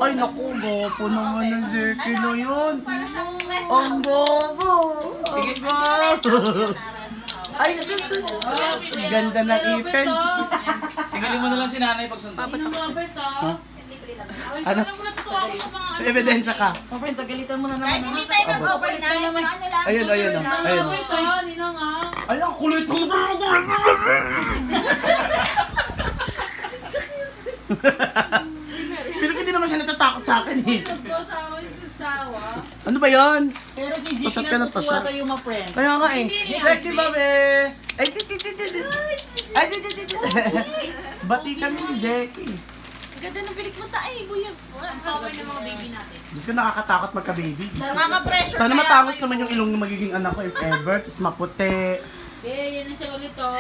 Ay, naku, gopo naman ng Zeki na yun. Ang gopo. Sige. Ay, ganda ng ipin. Sigalin mo na lang si nanay pag sundan. Ha? Ano? Ebidensya ka. Friend, tagalitan mo na naman. Kahit hindi tayo mag-overnight, ano lang. Ayun, ayun, ayun. Ay, ang kulit mo. Pero hindi naman siya natatakot sa akin eh. Ano ba yan? Pero si Zeke Pasat ka na ng tutuwa pasat. sa'yo, ma friend. Kaya nga eh. Zeki ba be? Ay, Ay, bati kami ni Zeki. Ganda ng pilik mo tayo, buyag. Ang power ng mga baby natin. Diyos ko, nakakatakot magka-baby. Nakaka-pressure. Sana matangos naman yung ilong ng magiging anak ko if ever. Tapos maputi. Yan na siya ulit oh.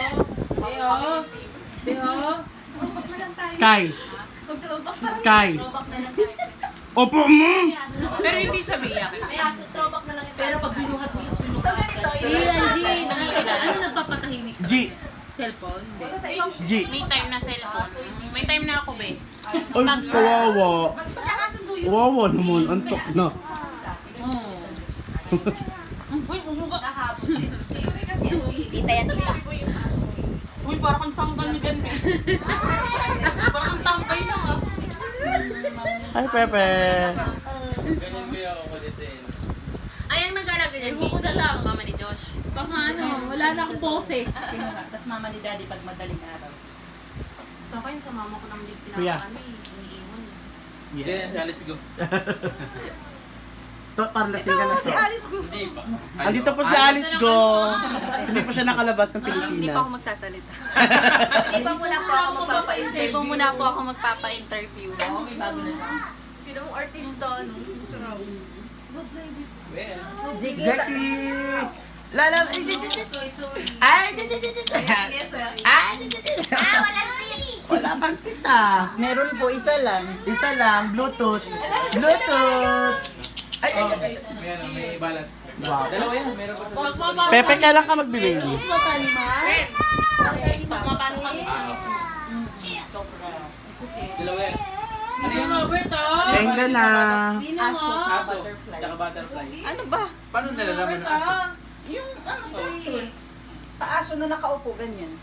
Sky. Sky. Throwback na lang tayo. Opo mo! Pero hindi siya biyak. May aso, throwback na lang yung Pero pag binuhat mo yung So ganito, Si G, nakikita. Ano nagpapatahimik sa G. cellphone? Hindi. G. May time na cellphone. May time na ako, be. Ay, sus, kawawa. magkakasundo yun. Kawawa naman. Antok na. Oo. Uy, umuga. Tita yan, tita. Uy, parang kang sanggal ni Jan. Parang kang tambay lang ah. Hi, Pepe. Ganyan kuya ako dito eh. Ay, ang nag-alaga niyan, Ewan ko na lang. mama ni Josh. Baka ano, wala na akong boses. Tapos mama ni daddy pag madaling araw. So, kayo sa mama ko naman din Kuya. pinaka iniiwan eh. Yeah, let's go. To, parang lasing ka na. Si Alice Go. Hindi pa. Andito po si Alice Go. Hindi pa siya nakalabas ng Hindi pa ako Pilipinas. magsasalita. Hindi pa muna po ako magpapa-interview. Hindi po muna po ako magpapa-interview. Oo, may bago na siya. Sino mong artista, no? Well, Zeki! Lala! Sorry. Ay! Yes, sir. Ay! Walang pili. Wala pang pita. Meron po, isa lang. Isa lang, Bluetooth. Bluetooth! Ay! may ano, may balat. Wow. Dalawa yan, meron pa sa... Pag mapasok Pepe, kailan ka magbe-baby? Pag mapasok kami sa Dalawa yan. Ano yung Robert oh? Tenga na. Aso, Aso, butterfly. tsaka butterfly. Ano ba? Paano nalalaman ng aso? Yung ano, structure. Paaso na nakaupo, ganyan.